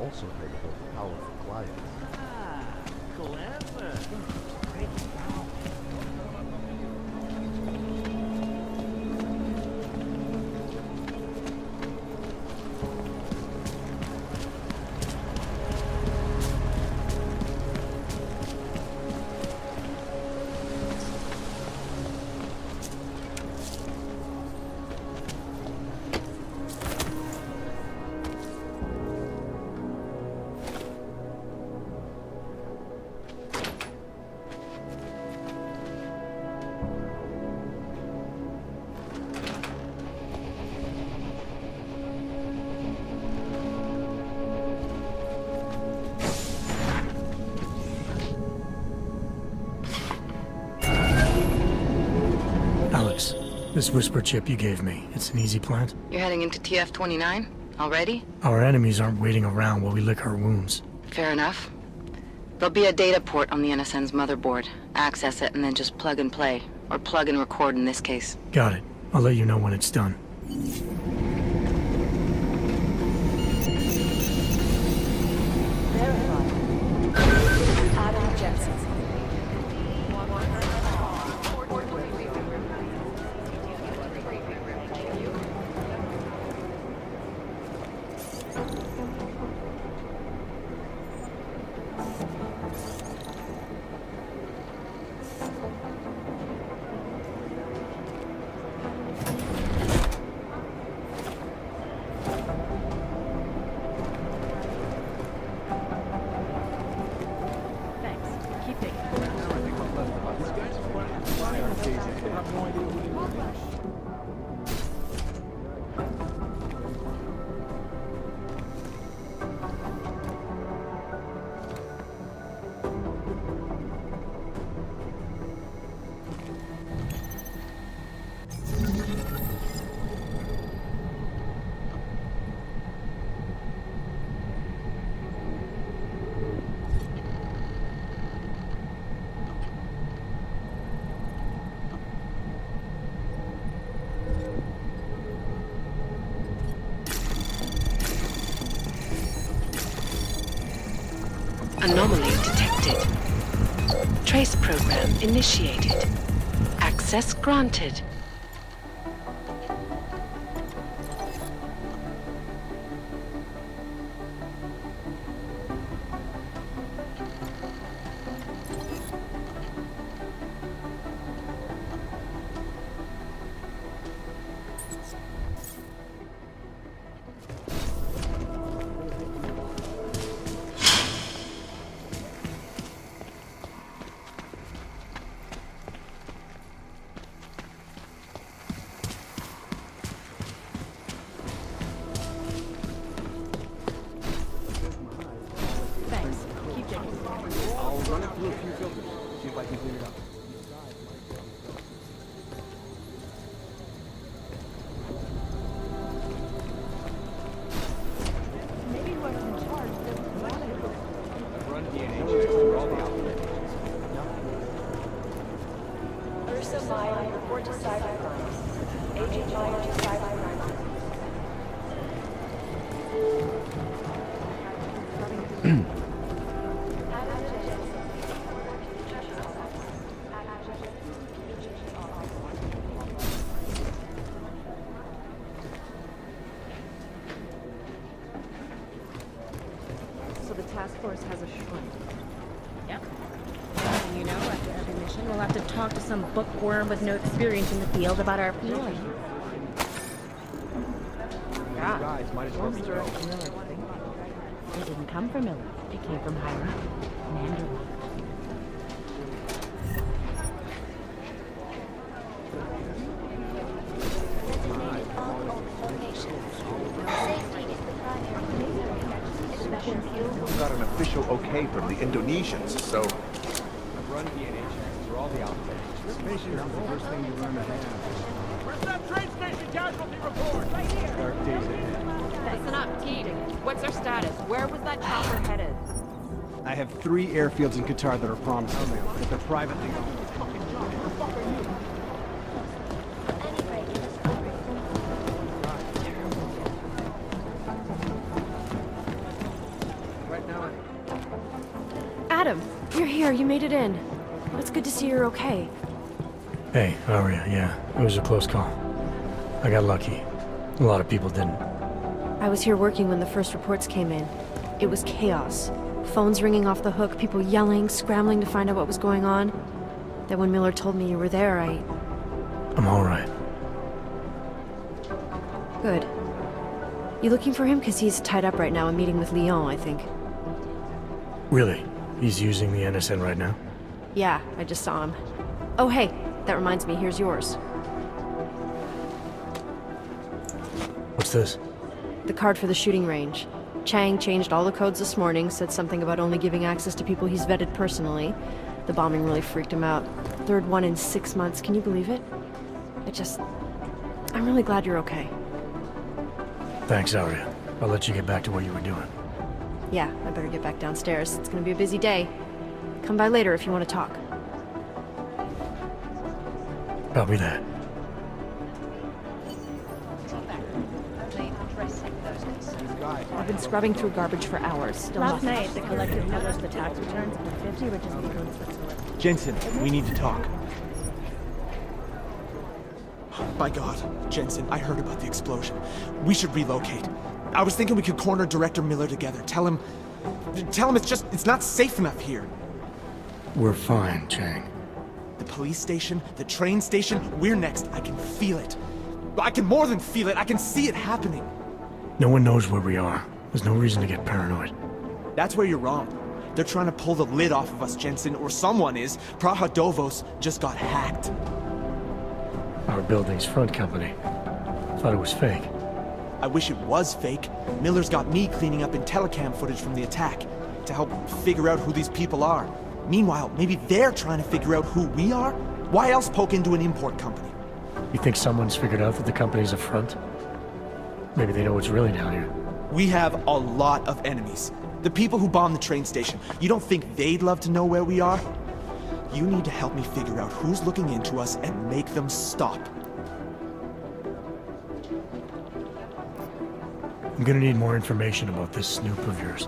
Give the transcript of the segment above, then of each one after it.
also enable powerful clients. Ah, clever. This whisper chip you gave me, it's an easy plant? You're heading into TF-29? Already? Our enemies aren't waiting around while we lick our wounds. Fair enough. There'll be a data port on the NSN's motherboard. Access it and then just plug and play. Or plug and record in this case. Got it. I'll let you know when it's done. Adam Jensen. Anomaly detected. Trace program initiated. Access granted. Task force has a shrine. Yep. And you know, after every mission, we'll have to talk to some bookworm with no experience in the field about our feelings. Yeah. Guys, might as well be Miller. It didn't come from Miller. It came from Hiram. Commander. Got an official okay from the Indonesians, so... I've run DNA checks for all the outfits. Station is the first thing you learn to have. Where's that train station casualty report? Right here. Dark days ahead. Listen up, Pete. What's our status? Where was that chopper headed? I have 3 airfields in Qatar that are promised, but they're privately owned. Adam, you're here. You made it in. It's good to see you're okay. Hey, Aria, yeah, it was a close call. I got lucky. A lot of people didn't. I was here working when the first reports came in. It was chaos. Phones ringing off the hook, people yelling, scrambling to find out what was going on. Then when Miller told me you were there, I'm alright. Good. You looking for him? Because he's tied up right now and meeting with Leon, I think. Really? He's using the NSN right now? Yeah, I just saw him. Oh, hey, that reminds me, here's yours. What's this? The card for the shooting range. Chang changed all the codes this morning, said something about only giving access to people he's vetted personally. The bombing really freaked him out. Third one in 6 months, can you believe it? I'm really glad you're okay. Thanks, Aria. I'll let you get back to what you were doing. Yeah, I better get back downstairs. It's gonna be a busy day. Come by later if you want to talk. Copy that. I've been scrubbing through garbage for hours. Still Last night, the collective published the tax returns of the 50 richest people in Switzerland. Jensen, we need to talk. By God, Jensen, I heard about the explosion. We should relocate. I was thinking we could corner Director Miller together. Tell him it's not safe enough here. We're fine, Chang. The police station, the train station, we're next. I can feel it. I can more than feel it. I can see it happening. No one knows where we are. There's no reason to get paranoid. That's where you're wrong. They're trying to pull the lid off of us, Jensen, or someone is. Praha just got hacked. Our building's front company. Thought it was fake. I wish it was fake. Miller's got me cleaning up IntelliCam footage from the attack to help figure out who these people are. Meanwhile, maybe they're trying to figure out who we are? Why else poke into an import company? You think someone's figured out that the company's a front? Maybe they know what's really down here. We have a lot of enemies. The people who bombed the train station. You don't think they'd love to know where we are? You need to help me figure out who's looking into us and make them stop. I'm gonna need more information about this snoop of yours.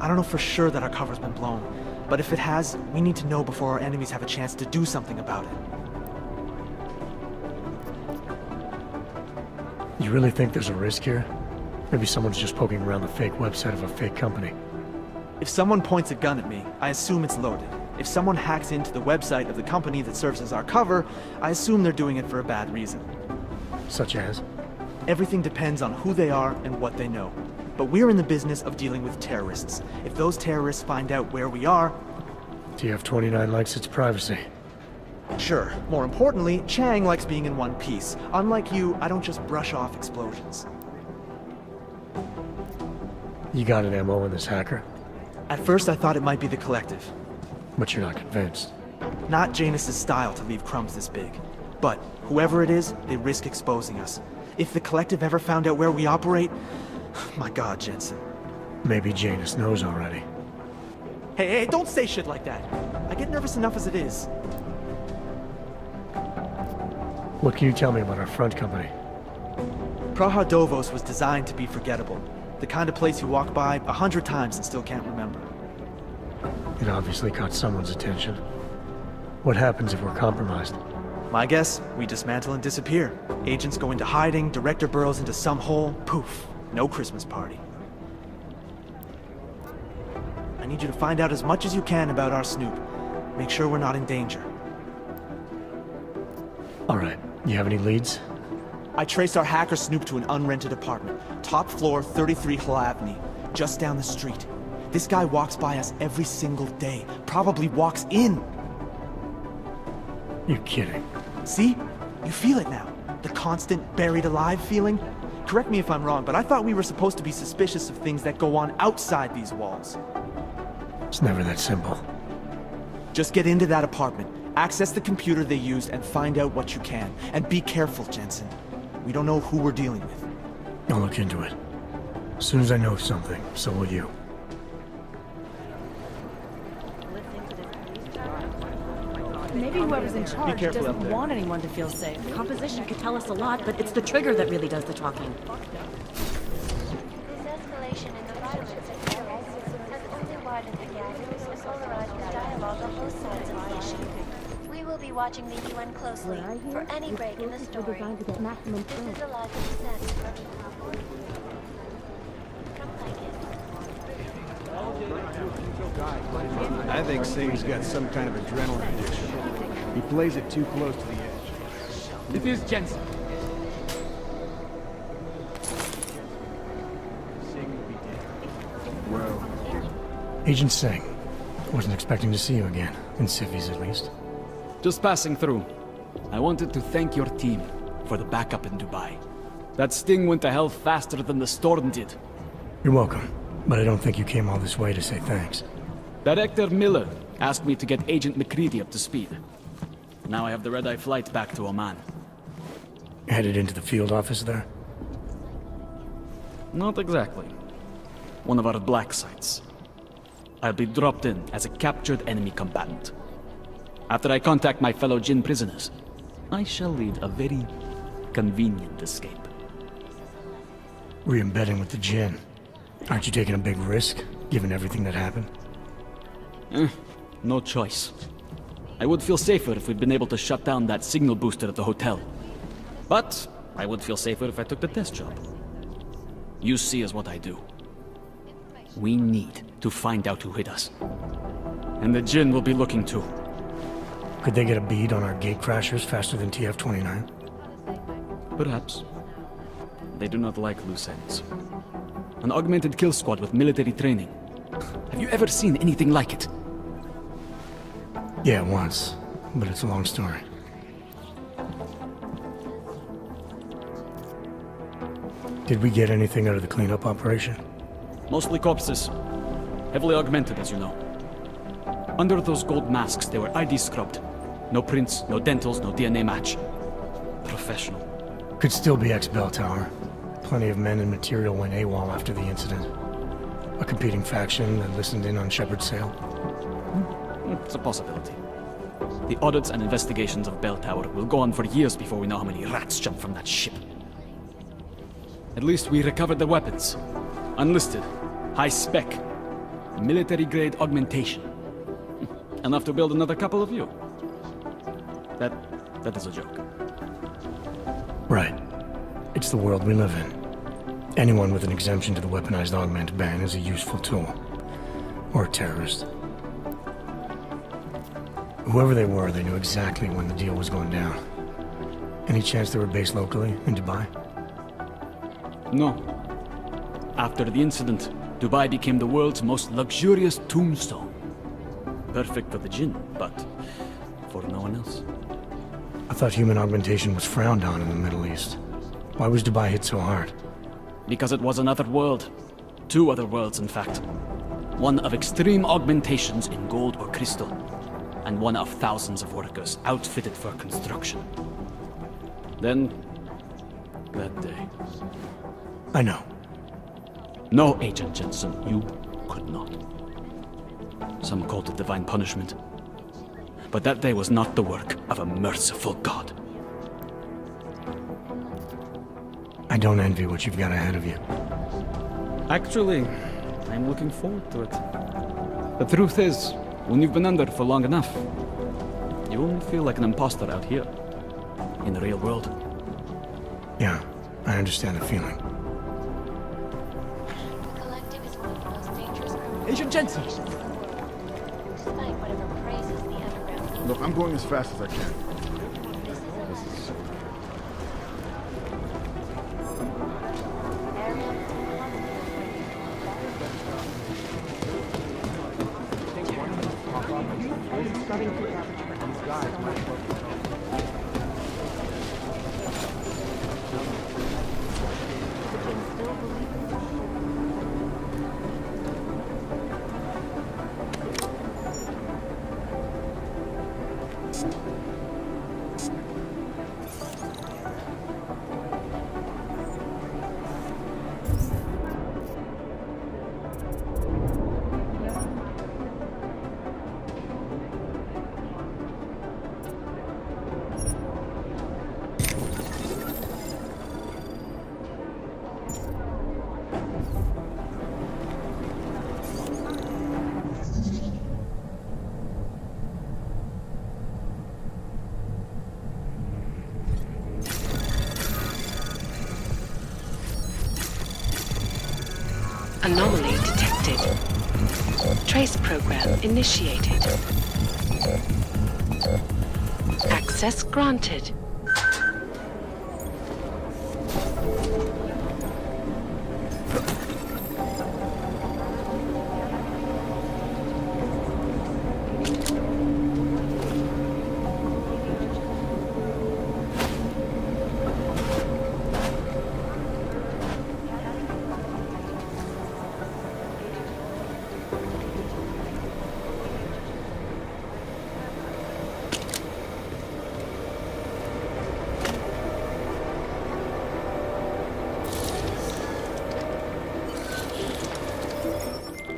I don't know for sure that our cover's been blown, but if it has, we need to know before our enemies have a chance to do something about it. You really think there's a risk here? Maybe someone's just poking around the fake website of a fake company. If someone points a gun at me, I assume it's loaded. If someone hacks into the website of the company that serves as our cover, I assume they're doing it for a bad reason. Such as? Everything depends on who they are and what they know. But we're in the business of dealing with terrorists. If those terrorists find out where we are... TF-29 likes its privacy. Sure. More importantly, Chang likes being in one piece. Unlike you, I don't just brush off explosions. You got an MO in this hacker? At first I thought it might be the Collective. But you're not convinced. Not Janus's style to leave crumbs this big. But whoever it is, they risk exposing us. If the Collective ever found out where we operate... My God, Jensen. Maybe Janus knows already. Hey, don't say shit like that. I get nervous enough as it is. What can you tell me about our front company? Praha was designed to be forgettable. The kind of place you walk by 100 times and still can't remember. It obviously caught someone's attention. What happens if we're compromised? My guess, we dismantle and disappear. Agents go into hiding, Director burrows into some hole, poof, no Christmas party. I need you to find out as much as you can about our snoop. Make sure we're not in danger. Alright, you have any leads? I traced our hacker snoop to an unrented apartment. Top floor, 33 Hlavny, just down the street. This guy walks by us every single day. Probably walks in. You're kidding. See? You feel it now. The constant buried alive feeling. Correct me if I'm wrong, but I thought we were supposed to be suspicious of things that go on outside these walls. It's never that simple. Just get into that apartment, access the computer they used, and find out what you can. And be careful, Jensen. We don't know who we're dealing with. I'll look into it. As soon as I know something, so will you. Maybe whoever's in charge careful up doesn't there. want anyone to feel safe. Composition could tell us a lot, but it's the trigger that really does the talking. This escalation in the violence in Paris has only regarding the gathers and polarized dialogue on both sides of the issue. We will be watching the UN closely for any break in the story. Designed to get maximum This thrill. is a live descent from I think Singh's got some kind of adrenaline addiction. He plays it too close to the edge. This is Jensen. Singh will be dead. Well, Agent Singh. Wasn't expecting to see you again. In civvies, at least. Just passing through. I wanted to thank your team for the backup in Dubai. That sting went to hell faster than the storm did. You're welcome. But I don't think you came all this way to say thanks. Director Miller asked me to get Agent McCready up to speed. Now I have the red-eye flight back to Oman. Headed into the field office there? Not exactly. One of our black sites. I'll be dropped in as a captured enemy combatant. After I contact my fellow Jinn prisoners, I shall lead a very convenient escape. Re-embedding with the Jinn. Aren't you taking a big risk, given everything that happened? No choice. I would feel safer if we'd been able to shut down that signal booster at the hotel. But I would feel safer if I took the test job. You see is what I do. We need to find out who hit us. And the Jinn will be looking too. Could they get a bead on our gate crashers faster than TF-29? Perhaps. They do not like loose ends. An augmented kill squad with military training. Have you ever seen anything like it? Yeah, once. But it's a long story. Did we get anything out of the cleanup operation? Mostly corpses. Heavily augmented, as you know. Under those gold masks, they were ID scrubbed. No prints, no dentals, no DNA match. Professional. Could still be ex-Bell Tower. Plenty of men and material went AWOL after the incident. A competing faction that listened in on Shepard's sale. It's a possibility. The audits and investigations of Bell Tower will go on for years before we know how many rats jumped from that ship. At least we recovered the weapons. Unlisted. High spec. Military-grade augmentation. Enough to build another couple of you. That is a joke. Right. It's the world we live in. Anyone with an exemption to the weaponized augment ban is a useful tool. Or a terrorist. Whoever they were, they knew exactly when the deal was going down. Any chance they were based locally, in Dubai? No. After the incident, Dubai became the world's most luxurious tombstone. Perfect for the Jinn, but for no one else. I thought human augmentation was frowned on in the Middle East. Why was Dubai hit so hard? Because it was another world. Two other worlds, in fact. One of extreme augmentations in gold or crystal, and one of thousands of workers outfitted for construction. Then, that day. I know. No, Agent Jensen, you could not. Some called it divine punishment. But that day was not the work of a merciful God. I don't envy what you've got ahead of you. Actually, I'm looking forward to it. The truth is, when you've been under for long enough, you only feel like an imposter out here, in the real world. Yeah, I understand the feeling. Collective is one of the most dangerous criminals. Agent Jensen! Despite whatever praises the underground. Look, I'm going as fast as I can. Anomaly detected. Trace program initiated. Access granted.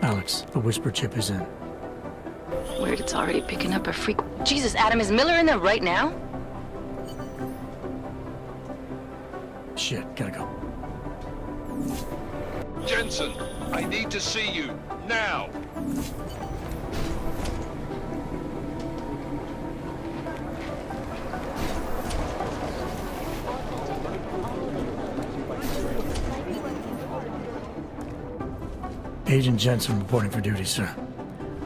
Alex, the whisper chip is in. Weird, it's already picking up a freak. Jesus, Adam, is Miller in there right now? Shit, gotta go. Jensen, I need to see you, now! Agent Jensen reporting for duty, sir.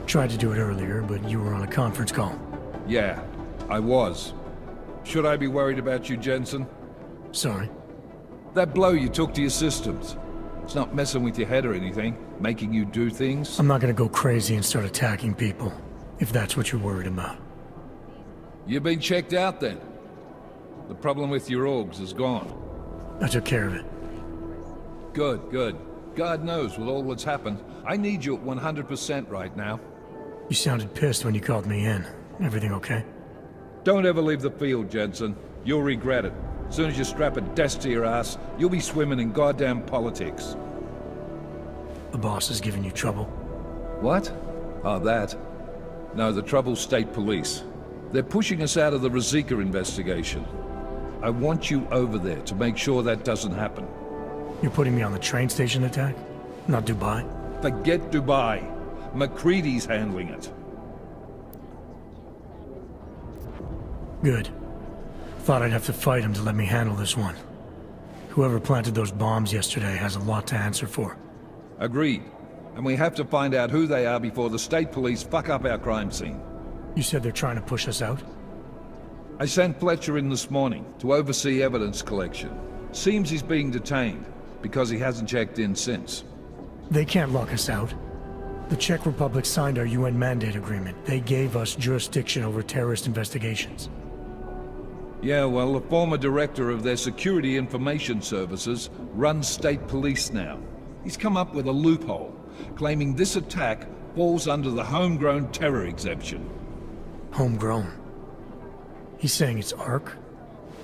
Tried to do it earlier, but you were on a conference call. Yeah, I was. Should I be worried about you, Jensen? Sorry. That blow you took to your systems. It's not messing with your head or anything, making you do things? I'm not gonna go crazy and start attacking people, if that's what you're worried about. You've been checked out then. The problem with your orgs is gone. I took care of it. Good, good. God knows with all that's happened, I need you at 100% right now. You sounded pissed when you called me in. Everything okay? Don't ever leave the field, Jensen. You'll regret it. As soon as you strap a desk to your ass, you'll be swimming in goddamn politics. The boss is giving you trouble? What? Oh, that? No, the trouble's state police. They're pushing us out of the Ruzicka investigation. I want you over there to make sure that doesn't happen. You're putting me on the train station attack? Not Dubai? Forget Dubai. McCready's handling it. Good. Thought I'd have to fight him to let me handle this one. Whoever planted those bombs yesterday has a lot to answer for. Agreed. And we have to find out who they are before the state police fuck up our crime scene. You said they're trying to push us out? I sent Fletcher in this morning to oversee evidence collection. Seems he's being detained, because he hasn't checked in since. They can't lock us out. The Czech Republic signed our UN mandate agreement. They gave us jurisdiction over terrorist investigations. Yeah, well, the former director of their security information services runs state police now. He's come up with a loophole, claiming this attack falls under the homegrown terror exemption. Homegrown? He's saying it's ARC?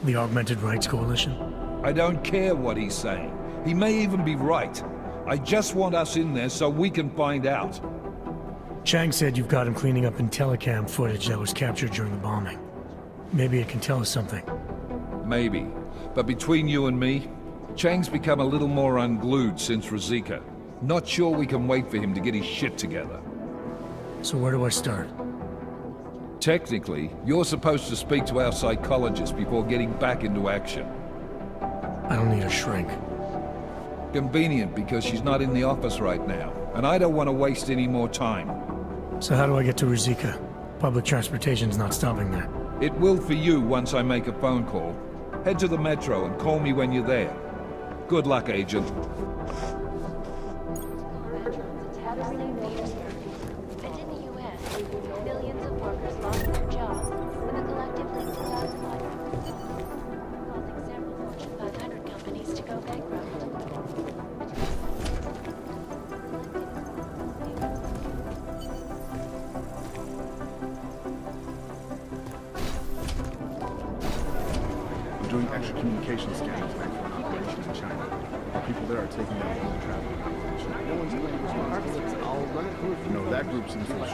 The Augmented Rights Coalition? I don't care what he's saying. He may even be right. I just want us in there so we can find out. Chang said you've got him cleaning up telecam footage that was captured during the bombing. Maybe it can tell us something. Maybe. But between you and me, Chang's become a little more unglued since Ruzicka. Not sure we can wait for him to get his shit together. So where do I start? Technically, you're supposed to speak to our psychologist before getting back into action. I don't need a shrink. Convenient because she's not in the office right now, and I don't want to waste any more time. So how do I get to Ruzicka? Public transportation's not stopping there. It will for you once I make a phone call. Head to the metro and call me when you're there. Good luck, Agent. And in the US, millions of workers lost their jobs when the collectively classified causing several Fortune 500 companies to go bankrupt. I'm doing extra communication scanners back for an operation in China. The people there are taking down the travel operation. No one's going to respond. I'll run it through. No, that group seems to have